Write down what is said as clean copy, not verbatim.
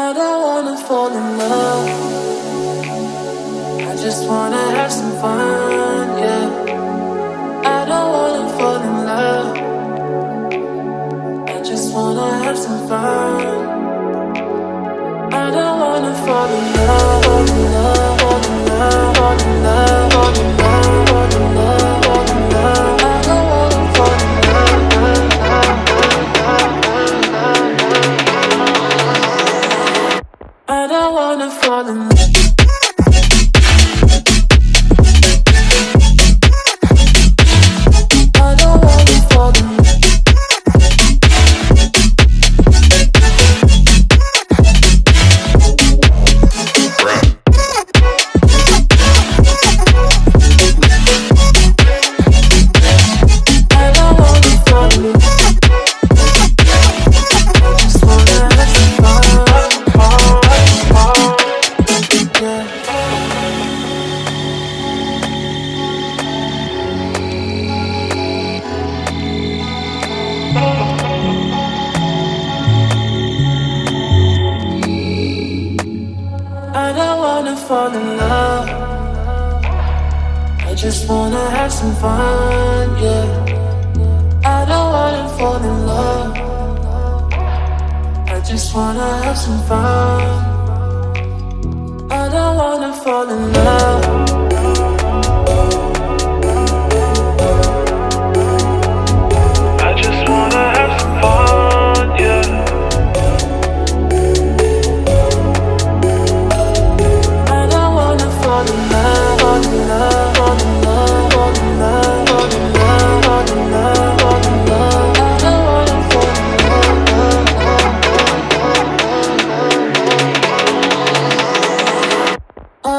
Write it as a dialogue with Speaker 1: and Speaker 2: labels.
Speaker 1: I don't wanna fall in love. I just wanna have some fun, yeah. I don't wanna fall in love. I just wanna have some fun. I don't wanna fall in love, fall in love, fall in love, fall in love, fall in love, fall in love, fall in love. I don't wanna fall in love, I don't wanna fall in love. Fall in love. I just wanna have some fun, yeah. I don't wanna fall in love. I just wanna have some fun. I don't wanna fall in love.